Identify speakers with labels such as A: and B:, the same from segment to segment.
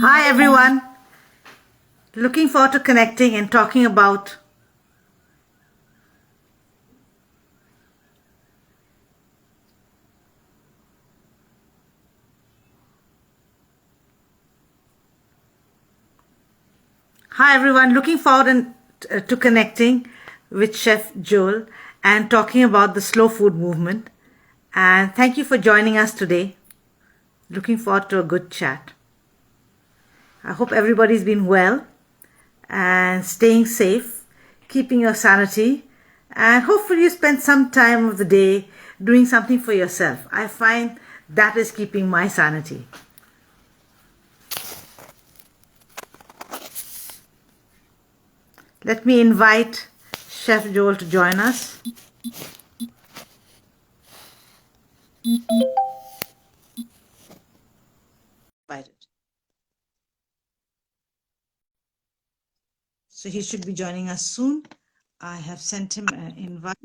A: Hi everyone, looking forward to connecting and talking about Hi everyone, looking forward to connecting with Chef Joel and talking about the slow food movement. And thank you for joining us today. Looking forward to a good chat. I hope everybody's been well and staying safe, keeping your sanity, and hopefully you spend some time of the day doing something for yourself. I find that is keeping my sanity. Let me invite Chef Joel to join us. Invited. So he should be joining us soon. I have sent him an invite.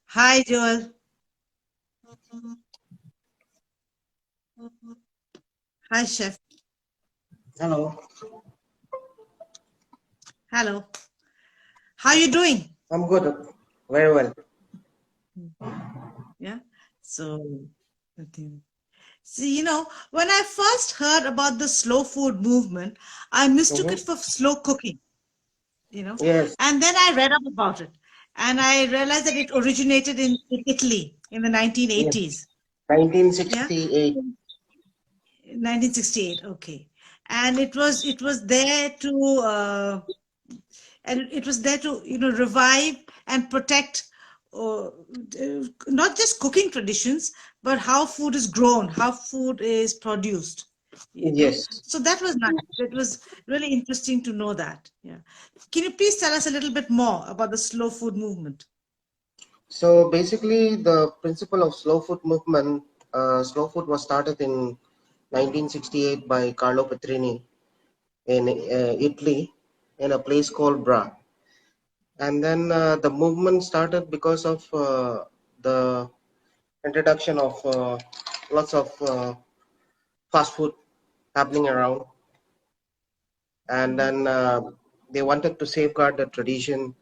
A: Hi, Joel. Hi, Chef.
B: Hello,
A: Hello. How are you doing?
B: I'm good. Very well.
A: Yeah. So, okay. See, when I first heard about the slow food movement, I mistook it
B: Mm-hmm.
A: for slow cooking.
B: Yes,
A: And then I read up about it. And I realized that it originated in Italy in the
B: yes.
A: 1980s. Yeah.
B: 1968.
A: 1968. Okay. And it was there to revive and protect not just cooking traditions, but how food is grown, how food is produced.
B: Yes.
A: So that was nice. It was really interesting to know that. Yeah. Can you please tell us a little bit more about the slow food movement?
B: So basically, the principle of slow food was started in 1968 by Carlo Petrini in Italy, in a place called Bra. And then the movement started because of the introduction of lots of fast food happening around. And then they wanted to safeguard the tradition,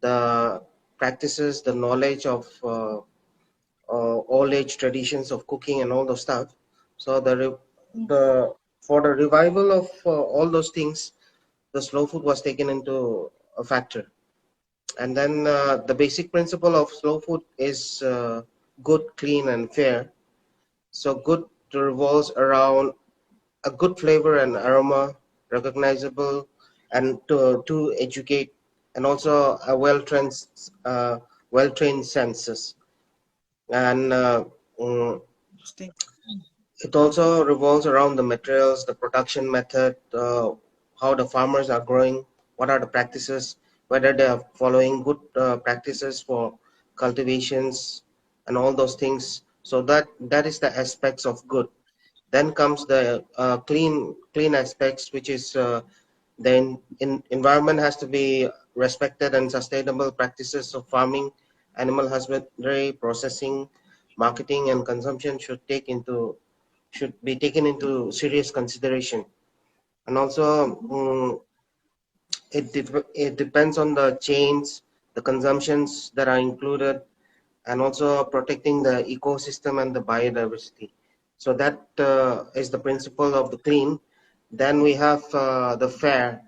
B: the practices, the knowledge of old age traditions of cooking and all those stuff. So the for the revival of all those things, the slow food was taken into a factor. And then the basic principle of slow food is good, clean, and fair. So good revolves around a good flavor and aroma, recognizable, and to educate, and also a uh, well-trained senses. And
A: Interesting.
B: it also revolves around the materials, the production method, how the farmers are growing, what are the practices, whether they are following good practices for cultivations, and all those things. So that is the aspects of good. Then comes the clean aspects, which is environment has to be respected, and sustainable practices of farming, animal husbandry, processing, marketing, and consumption should be taken into serious consideration. And also, it depends on the chains, the consumptions that are included, and also protecting the ecosystem and the biodiversity. So that is the principle of the clean. Then we have the fair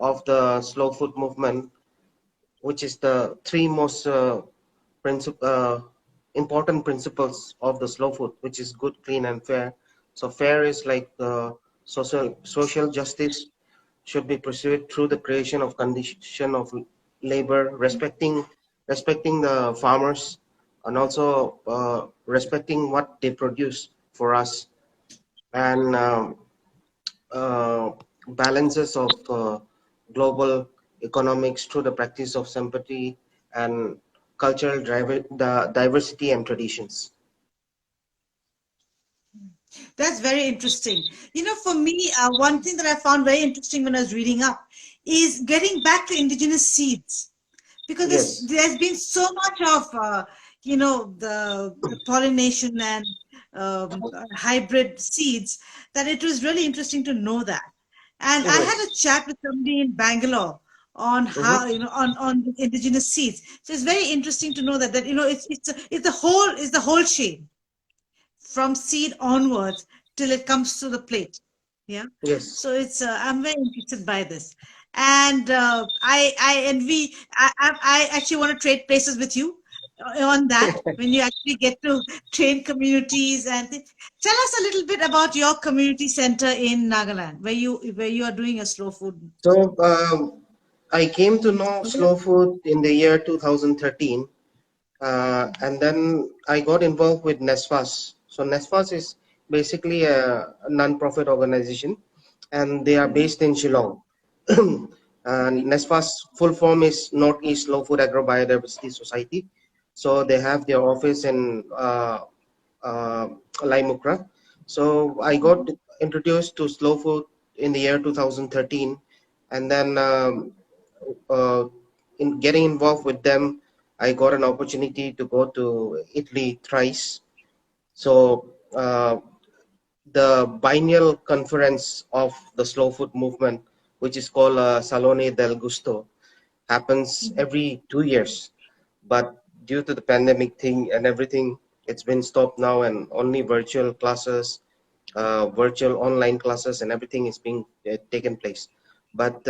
B: of the slow food movement, which is the three most important principles of the slow food, which is good, clean, and fair. So fair is like social justice should be pursued through the creation of condition of labor, respecting the farmers, and also respecting what they produce for us, and uh, balances of global economics through the practice of sympathy and the diversity and traditions.
A: That's very interesting. For me, one thing that I found very interesting when I was reading up is getting back to indigenous seeds, because
B: Yes,
A: there's been so much of the pollination and hybrid seeds, that it was really interesting to know that. And I had a
B: Yes.
A: chat with somebody in Bangalore on how,
B: Mm-hmm.
A: on the indigenous seeds. So it's very interesting to know that it's the whole chain from seed onwards till it comes to the plate. Yeah.
B: Yes.
A: So it's I'm very interested by this, and I and we I actually want to trade places with you on that when you actually get to train communities tell us a little bit about your community center in Nagaland where you are doing a slow food.
B: So I came to know slow food in the year 2013, and then I got involved with NESFAS. So NESFAS is basically a non-profit organization, and they are based in Shillong. NESFAS full form is Northeast Slow Food Agrobiodiversity Society. So they have their office in uh, Laimukra. So I got introduced to slow food in the year 2013, and then uh, in getting involved with them, I got an opportunity to go to Italy thrice. So the biennial conference of the slow food movement, which is called Salone del Gusto, happens every 2 years. But due to the pandemic thing and everything, it's been stopped now, and only virtual classes, virtual online classes, and everything is being taken place. But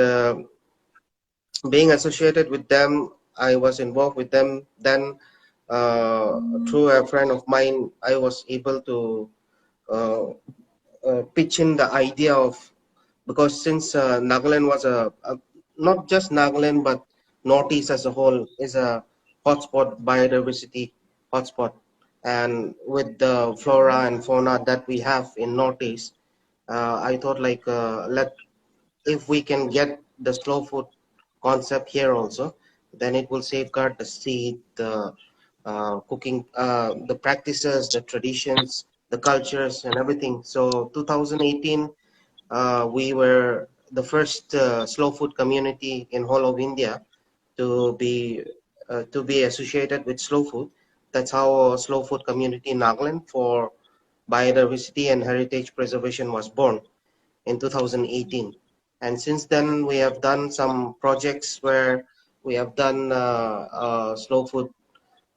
B: being associated with them, I was involved with them. Then, through a friend of mine, I was able to uh, pitch in the idea of, because since Nagaland was a not just Nagaland but Northeast as a whole is a hotspot, biodiversity hotspot, and with the flora and fauna that we have in Northeast, I thought like let if we can get the slow food concept here also, then it will safeguard the seed, the cooking, the practices, the traditions, the cultures, and everything. So 2018, we were the first slow food community in whole of India to be associated with slow food. That's how slow food community in Nagaland for biodiversity and heritage preservation was born in 2018. And since then, we have done some projects where we have done slow food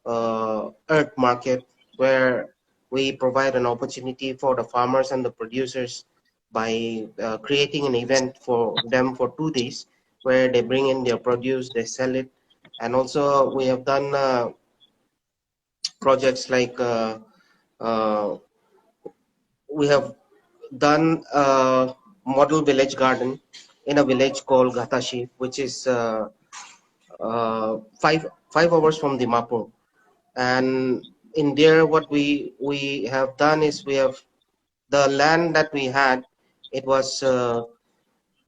B: earth market, where we provide an opportunity for the farmers and the producers by creating an event for them for 2 days, where they bring in their produce, they sell it. And also we have done projects like uh, we have done a model village garden in a village called Gatashi, which is 5 hours from Dimapur. And in there, what we have done is we have the land that we had. It was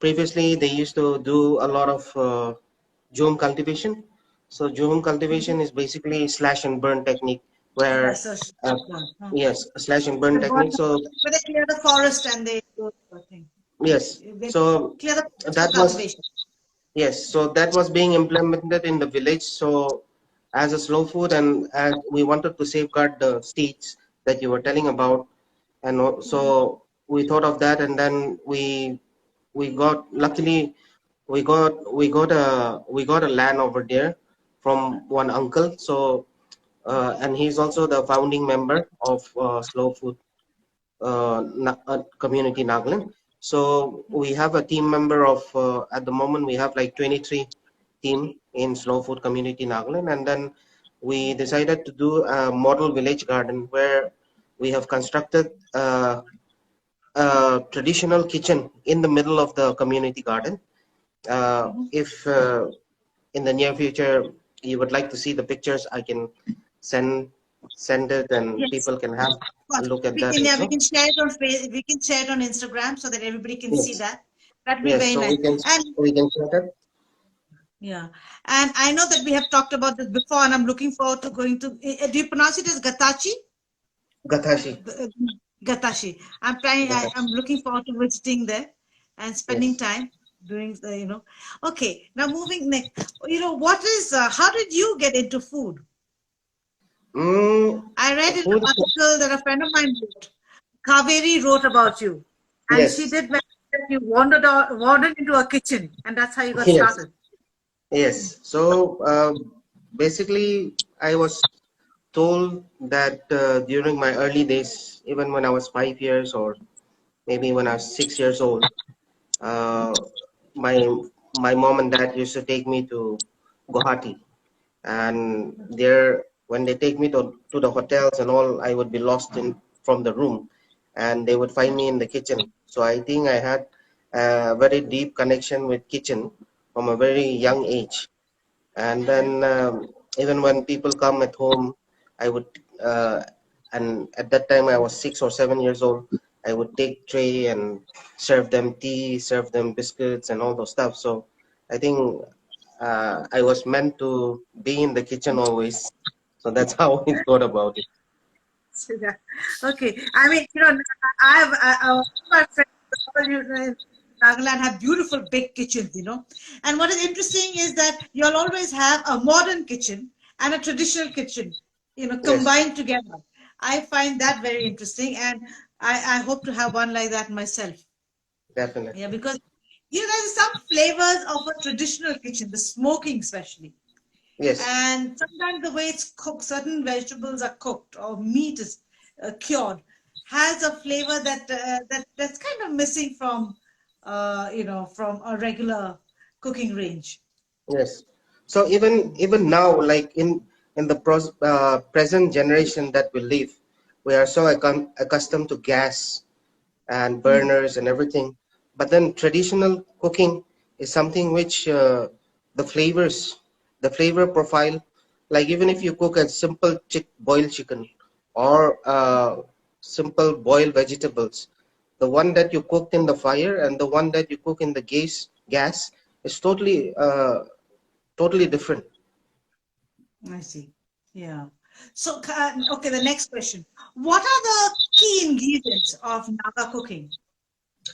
B: previously they used to do a lot of jhum cultivation. So jhum cultivation is basically slash and burn technique, where
A: Yes, so
B: uh,
A: done. Huh.
B: yes, slash and burn
A: The
B: technique.
A: bottom,
B: So
A: where they clear the forest and they do the thing.
B: yes,
A: They
B: so
A: clear the forest for
B: that was
A: cultivation.
B: yes, so that was being implemented in the village. So as a slow food, and as we wanted to safeguard the seeds that you were telling about, and so we thought of that, and then we got luckily we got a land over there from one uncle. So and he's also the founding member of Slow Food community Nagaland. So we have a team member of at the moment we have like 23 team in Slow Food community Nagaland, and then we decided to do a model village garden where we have constructed a traditional kitchen in the middle of the community garden. If in the near future you would like to see the pictures, I can send send it, and
A: Yes.
B: people can have a
A: But
B: look at
A: we
B: that
A: can, yeah, we
B: also.
A: can share it on we can share it on Instagram so that everybody can see
B: Yes.
A: that. That'd be
B: Yes,
A: very
B: so
A: nice. And
B: we can share that.
A: yeah, and I know that we have talked about this before, and I'm looking forward to going to. Do you pronounce it as Gatachi?
B: Gatashi.
A: Uh, Gatashi. I'm trying. I'm
B: Gatashi.
A: looking forward to visiting there and spending
B: Yes.
A: time doing the. Okay, now moving next. What is? How did you get into food?
B: Mm,
A: I read in an
B: food.
A: article that a friend of mine wrote, Kaveri wrote about you, and she
B: Yes,
A: did mention that you wandered into a kitchen, and that's how you got
B: yes,
A: started.
B: yes. So basically, I was told that during my early days, even when I was 5 years or maybe when I was 6 years old, uh, my my mom and dad used to take me to Guwahati, and there when they take me to the hotels and all, I would be lost in from the room, and they would find me in the kitchen. So I think I had a very deep connection with kitchen from a very young age. And then even when people come at home, I would uh, and at that time I was 6 or 7 years old. I would take tray and serve them tea, serve them biscuits and all those stuff. So I think I was meant to be in the kitchen always. So that's how it got about it.
A: So, yeah. Okay. I mean, my friends all in Nagaland have beautiful big kitchens, And what is interesting is that you'll always have a modern kitchen and a traditional kitchen,
B: Yes,
A: combined together. I find that very interesting, and I hope to have one like that myself. Yeah,
B: definitely.
A: because there's some flavors of a traditional kitchen, the smoking especially.
B: Yes,
A: And sometimes the way it's cooked, certain vegetables are cooked or meat is cured, has a flavor that's kind of missing from from a regular cooking range.
B: yes. So even now, like in the present generation that we live, we are so accustomed to gas and
A: Mm,
B: burners and everything. But then traditional cooking is something which the flavor profile, like even if you cook a simple boiled chicken or simple boiled vegetables, the one that you cooked in the fire and the one that you cook in the gas is totally different.
A: I see. Yeah. So, okay, the next question. What are the key ingredients of Naga cooking?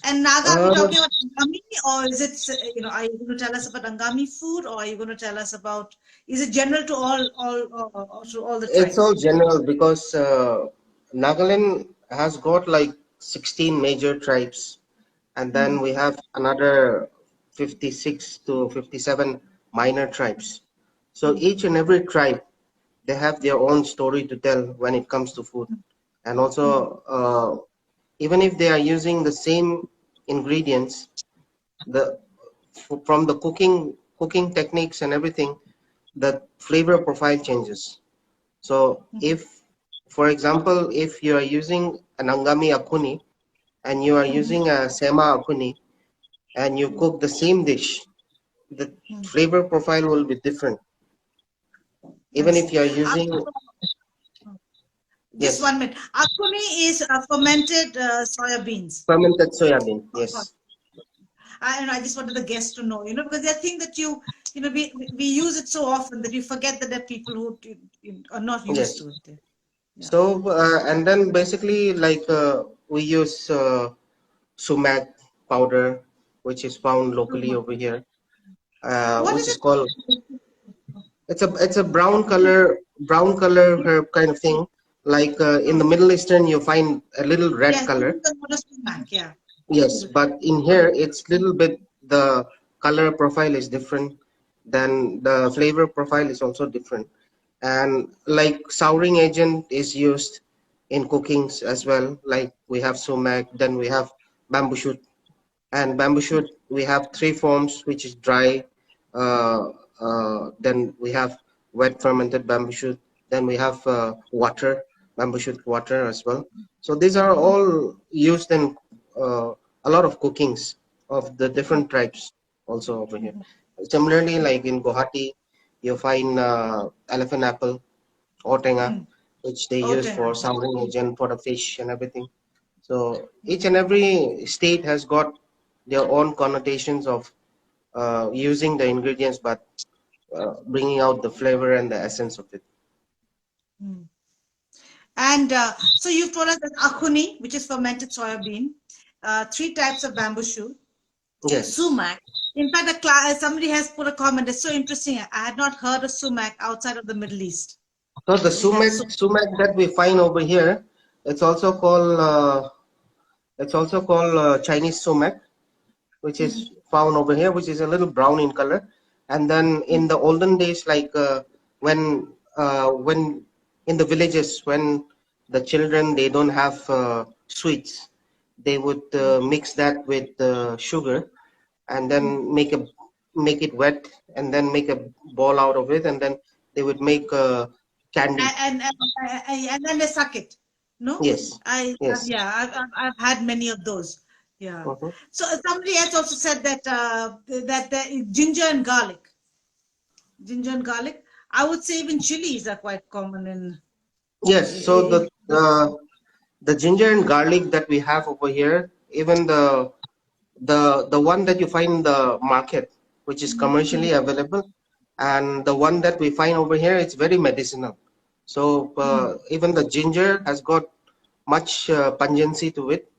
A: And Naga, are we
B: Uh,
A: talking about Angami, or is it, are you going to tell us about Angami food, or are you going to tell us about, is it general to all the
B: it's all
A: tribes?
B: general because Nagaland has got like 16 major tribes, and then
A: Mm,
B: we have another 56 to 57 minor tribes. So
A: mm,
B: each and every tribe, they have their own story to tell when it comes to food. And
A: mm,
B: also, even if they are using the same ingredients, the from the cooking techniques and everything, the flavor profile changes. So
A: mm,
B: if, for example, if you are using an angami akuni and you are
A: mm,
B: using a sema akuni and you cook the same dish, the
A: mm.
B: flavor profile will be different.
A: I
B: Even if
A: see.
B: you are using,
A: Just
B: yes,
A: 1 minute. Akuni is fermented soya beans.
B: fermented soya bean, yes,
A: I just wanted the guests to know, because they think that we use it so often that you forget that there are people who are not used
B: yes.
A: to it. Yeah.
B: So and then basically like we use sumac powder, which is found locally over here,
A: What
B: which
A: is
B: is
A: it?
B: called, it's a brown color herb kind of thing. Like in the
A: Oh,
B: Middle Eastern, you find a little red
A: yes, this
B: color.
A: is the modus sumac. Yeah.
B: Yes, but in here it's little bit, the color profile is different. Then the flavor profile is also different. And like souring agent is used in cookings as well. Like we have sumac, then we have bamboo shoot, and bamboo shoot we have three forms, which is dry, uh, then we have wet fermented bamboo shoot, then we have water, bamboo shoot water as well. So these are all used in uh, a lot of cookings of the different tribes also over here. Similarly, like in Guwahati, you find elephant apple, otenga,
A: Mm.
B: which they
A: Oh,
B: use for souring agent for the fish and everything. So each and every state has got their own connotations of using the ingredients, but bringing out the flavor and the essence of it.
A: mm. And so you've told us that akhuni, which is fermented soya bean, three types of bamboo shoot,
B: Yes,
A: sumac. In fact, somebody has put a comment. It's so interesting. I had not heard of sumac outside of the Middle East.
B: So the
A: Yeah. So
B: sumac that we find over here, it's also called Chinese sumac, which is found over here, which is a little brown in color. And then in the olden days, like when in the villages, when the children they don't have sweets, they would mix that with sugar and then make it wet and then make a ball out of it, and then they would make candy.
A: and then they suck it. No,
B: Yes, yes.
A: yeah, I've had many of those. Yeah.
B: Mhm.
A: So somebody else also said that that ginger and garlic, ginger and garlic. I would say even chilies are quite common
B: Yes, so
A: in
B: the ginger and garlic that we have over here, even the one that you find in the market, which is commercially available, and the one that we find over here, it's very medicinal. So even the ginger has got much pungency to it,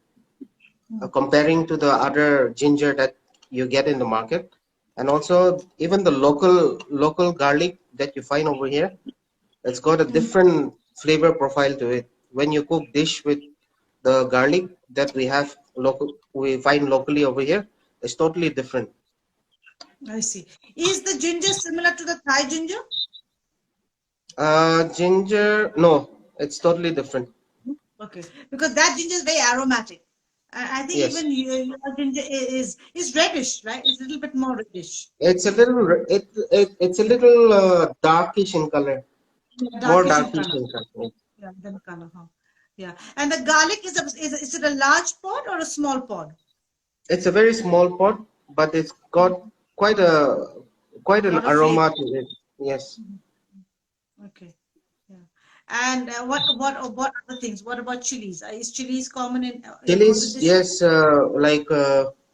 B: comparing to the other ginger that you get in the market, and also even the local garlic that you find over here, it's got a different flavor profile to it. When you cook dish with the garlic that we find locally over here, is totally different.
A: I see. Is the ginger similar to the Thai ginger?
B: Ginger, no, it's totally different.
A: Okay, because that ginger is very aromatic. I think
B: Yes,
A: even your ginger is reddish, right? It's a little bit more reddish.
B: it's a little it's a little darkish in color,
A: Yeah,
B: more
A: darkish in
B: darkish
A: color.
B: in color.
A: Yeah, then color, huh? Yeah. And the garlic is it a large pod or a small pod?
B: It's a very small pot, but it's got quite a quite
A: A
B: an
A: lot of flavor.
B: aroma to it. Yes.
A: Okay. Yeah. And what other things? What about chilies? Is chilies common in all the
B: Chilies,
A: dishes?
B: yes, like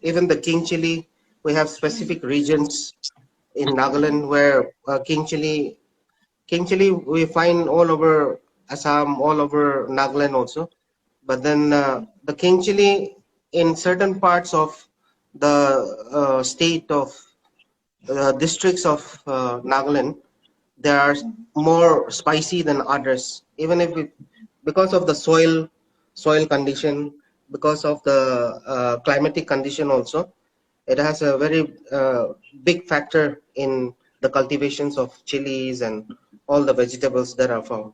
B: even the king chili, we have specific regions in Nagaland where king chili we find all over Assam, all over Nagaland also. But then the king chili in certain parts of the state of districts of Nagaland, they are more spicy than others. Even if because of the soil condition, because of the climatic condition also, it has a very big factor in the cultivations of chilies and all the vegetables that are found.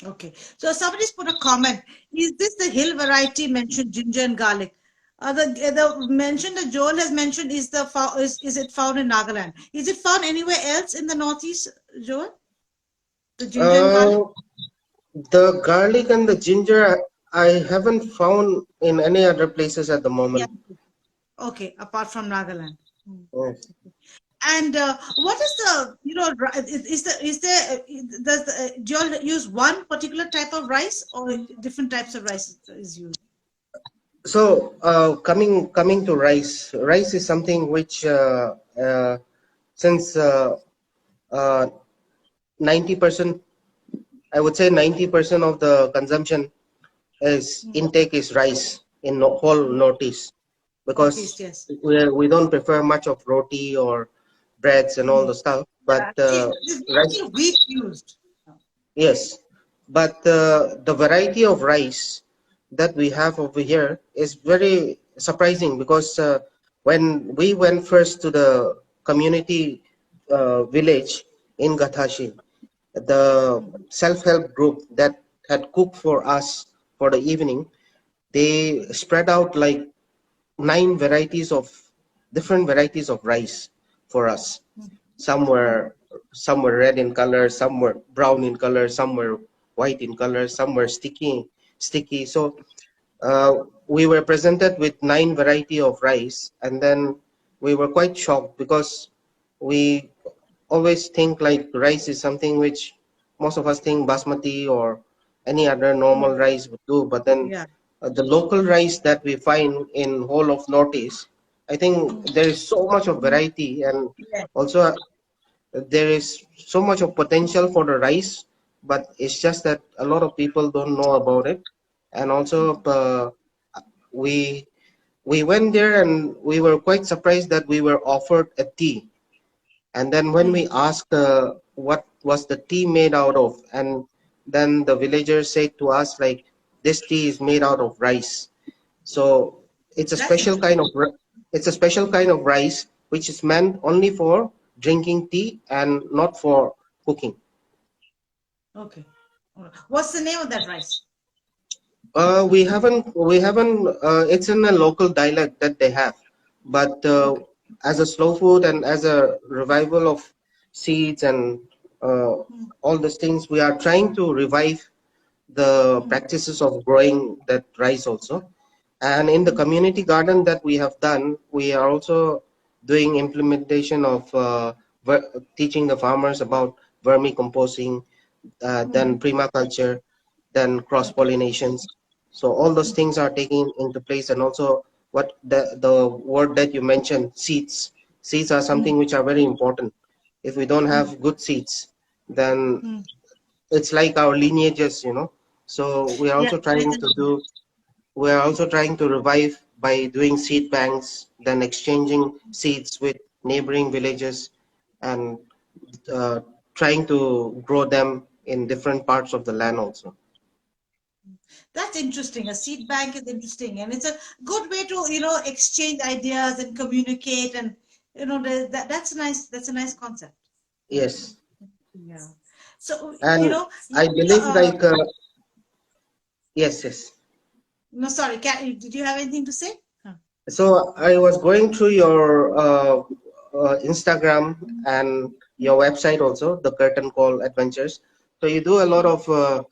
A: Okay. So somebody's put a comment. Is this the hill variety mentioned ginger and garlic? The mention that Joel has mentioned is it found in Nagaland? Is it found anywhere else in the Northeast, Joel? The ginger and garlic?
B: Uh, the garlic and the ginger I haven't found in any other places at the
A: Yeah.
B: moment.
A: Okay, apart from Nagaland.
B: Yes.
A: And what is the is there does do you all use one particular type of rice or different types of rice is used?
B: So coming to rice, rice is something which since 90%, I would say 90% of the consumption is intake is rice in whole Northeast,
A: Northeast,
B: because
A: yes.
B: we don't prefer much of roti or breads and all the stuff. But
A: Yeah. There's
B: rice,
A: mostly wheat used.
B: yes. But the variety of rice that we have over here is very surprising, because when we went first to the community village in Gathashi, the self-help group that had cooked for us for the evening, they spread out like nine varieties of different varieties of rice for us. Some were some were red in color, some were brown in color, some were white in color, some were sticky. So we were presented with nine variety of rice, and then we were quite shocked, because we always think like rice is something which most of us think basmati or any other normal rice would do. But then
A: Yeah.
B: the local rice that we find in whole of Northeast, I think there is so much of variety, and
A: Yeah.
B: also there is so much of potential for the rice, but it's just that a lot of people don't know about it. And also we we went there and we were quite surprised that we were offered a tea, and then when we asked what was the tea made out of? And then the villagers said to us like, this tea is made out of rice. So it's a
A: That's
B: special
A: interesting.
B: kind of it's a special kind of rice which is meant only for drinking tea and not for cooking.
A: Okay. All right. What's the name of that rice?
B: We haven't. It's in a local dialect that they have, but
A: Okay.
B: as a slow food and as a revival of seeds and uh,
A: Mm,
B: all these things, we are trying to revive the
A: mm,
B: practices of growing that rice also. And in the
A: mm,
B: community garden that we have done, we are also doing implementation of teaching the farmers about vermicomposting, then
A: mhm.
B: permaculture, then cross
A: Okay.
B: pollinations. So all those things are taking into place, and also what the word that you mentioned, seeds. Seeds are
A: Mm,
B: something which are very important. If we don't
A: mm,
B: have good seeds, then
A: mm.
B: it's like our lineages. So we are
A: Yeah,
B: also
A: very
B: trying to
A: interesting.
B: do. We are also trying to revive by doing seed banks, then exchanging seeds with neighboring villages, and uh, trying to grow them in different parts of the land also.
A: That's interesting. A seed bank is interesting, and it's a good way to, exchange ideas and communicate, and that's nice. That's a nice concept.
B: Yes,
A: Yeah. So,
B: and I believe like yes, yes.
A: no, sorry, did you have anything to say? Huh.
B: So I was going through your Instagram and your website also, the Curtain Call Adventures. So you do a lot of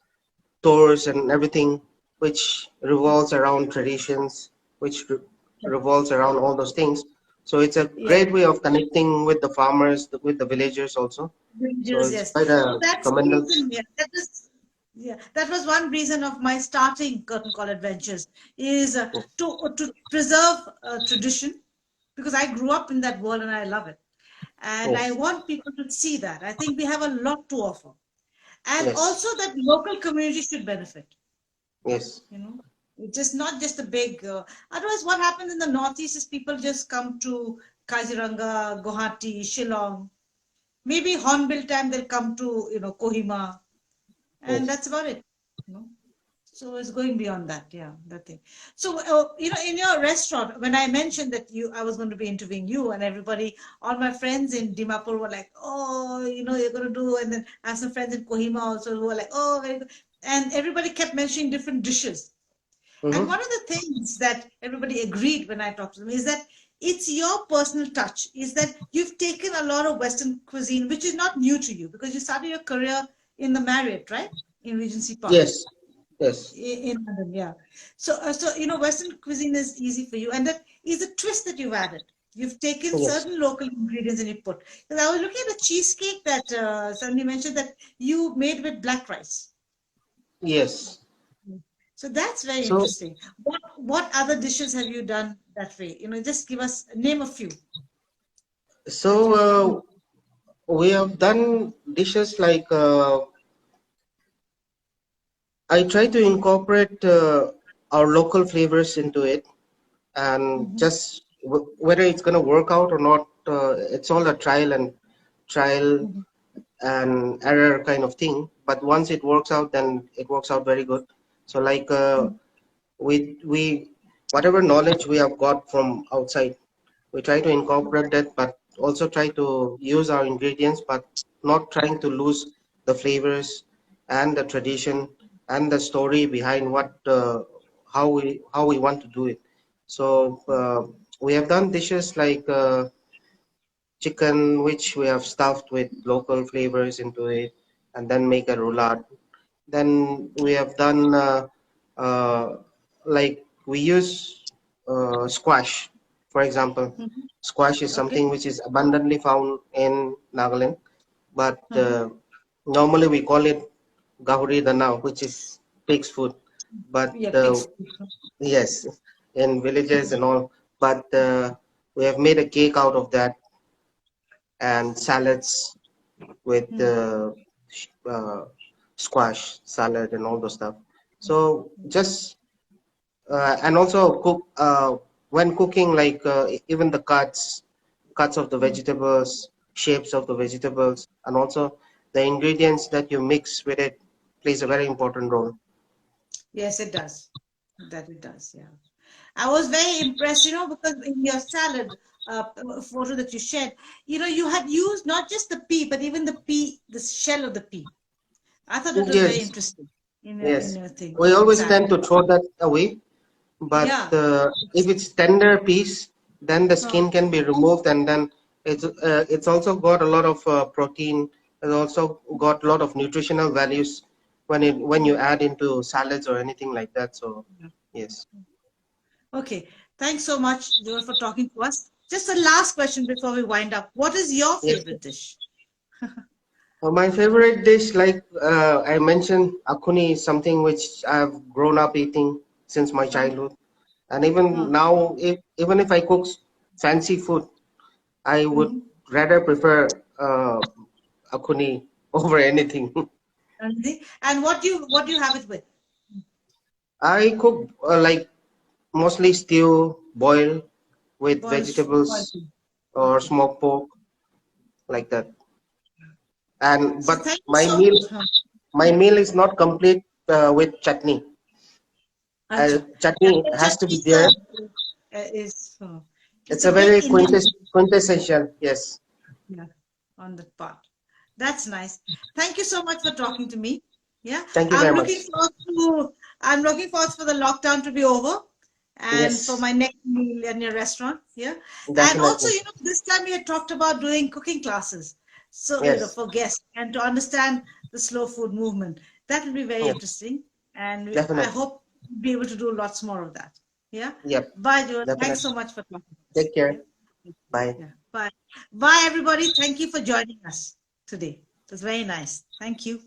B: tours and everything, which revolves around traditions, which revolves around all those things. So it's a
A: Yeah.
B: great way of connecting with the farmers, with the villagers also. So
A: Rangers,
B: it's
A: yes.
B: quite
A: So
B: a
A: that's the
B: commendable.
A: reason, yeah, that was one reason of my starting Curtain Call Adventures is to preserve tradition because I grew up in that world and I love it. And I
B: Yes,
A: want people to see that. I think we have a lot to offer. And
B: yes,
A: also that local community should benefit,
B: yes,
A: you know. It's just not just a big otherwise what happens in the northeast is people just come to Kaziranga, Guwahati, Shillong. Maybe Hornbill time they'll come to, Kohima, and
B: yes.
A: that's about it. You know, so it's going beyond that. Yeah, that thing. So, in your restaurant, when I mentioned that I was going to be interviewing you, and everybody, all my friends in Dimapur were like, "Oh, you're going to do," and then I have some friends in Kohima also who were like, "Oh, very good," and everybody kept mentioning different dishes. And
B: Mm-hmm.
A: one of the things that everybody agreed when I talked to them is that it's your personal touch, is that you've taken a lot of Western cuisine, which is not new to you because you started your career in the Marriott, right? In Regency Park,
B: Yes, yes,
A: in London, yeah. So, Western cuisine is easy for you. And that is a twist that you've added. You've taken
B: yes,
A: certain local ingredients and you put. Because I was looking at a cheesecake that somebody mentioned that you made with black rice.
B: yes.
A: So that's very
B: So,
A: interesting. What other dishes have you done that way? Just give us name a few
B: so
A: that you've.
B: we have done dishes like I try to incorporate our local flavors into it, and
A: Mhm,
B: just whether it's going to work out or not, it's all a trial
A: mhm,
B: and error kind of thing. But once it works out, then it works out very good. So like we whatever knowledge we have got from outside, we try to incorporate that, but also try to use our ingredients, but not trying to lose the flavors and the tradition and the story behind how we want to do it. So we have done dishes like chicken, which we have stuffed with local flavors into it, and then make a roulade. Then we have done uh, like we use squash, for example.
A: mhm.
B: Squash is
A: Okay.
B: something which is abundantly found in Nagaland, but
A: Mhm.
B: normally we call it gahuri dana, which is pig's food. But
A: Yeah, pigs.
B: yes, in villages and all. But we have made a cake out of that and salads with
A: Mm,
B: uh, squash salad and all those stuff. So just and also cook when cooking, like even the cuts of the
A: mm,
B: vegetables, shapes of the vegetables, and also the ingredients that you mix with it plays a very important role.
A: Yes, it does. That it does, yeah. I was very impressed, because in your salad photo that you shared, you had used not just the pea, but even the shell of the pea. I thought it was very
B: Yes,
A: interesting in
B: yes.
A: your thing,
B: We always
A: salad.
B: tend to throw that away, but
A: Yeah.
B: if it's tender piece, then the
A: Huh.
B: skin can be removed, and then it's also got a lot of protein. It's also got a lot of nutritional values when you add into salads or anything like that. So
A: Yeah.
B: yes,
A: Okay. Thanks so much, Joel, for talking to us. Just a last question before we wind up. What is your
B: yes.
A: favorite dish?
B: My favorite dish, like I mentioned, akuni is something which I've grown up eating since my
A: Huh?
B: childhood, and even
A: Huh.
B: now, even if I cook fancy food, I would
A: Mm-hmm.
B: rather prefer akuni over anything.
A: And what do you have it with?
B: I cook like mostly stew, boil with
A: Boiled
B: vegetables
A: pea.
B: or
A: Okay.
B: smoked pork like that. And
A: So
B: but
A: thank you so much. Huh.
B: my meal is not complete with chutney.
A: Acha. Yeah,
B: Chutney
A: the
B: has to
A: chutney
B: be there.
A: it's
B: It's
A: a
B: a
A: very
B: very
A: Indian
B: quintessential. Yes.
A: yeah, on that part. That's nice. Thank you so much for talking to me. Yeah,
B: Thank you
A: I'm
B: very
A: looking
B: much.
A: forward to I'm looking forward for the lockdown to be over and for
B: Yes,
A: my next meal in your restaurant. Yeah. And also,
B: definitely.
A: this time we had talked about doing cooking classes. So,
B: Yes,
A: for guests and to understand the slow food movement. That will be very
B: yes,
A: interesting. And I
B: definitely.
A: hope we'll be able to do lots more of that. Yeah.
B: Yep,
A: Bye, Joel. Thanks so
B: definitely.
A: much for talking to us.
B: Take care.
A: Yeah.
B: Bye.
A: Yeah. Bye. Bye, everybody. Thank you for joining us today. It was very nice. Thank you.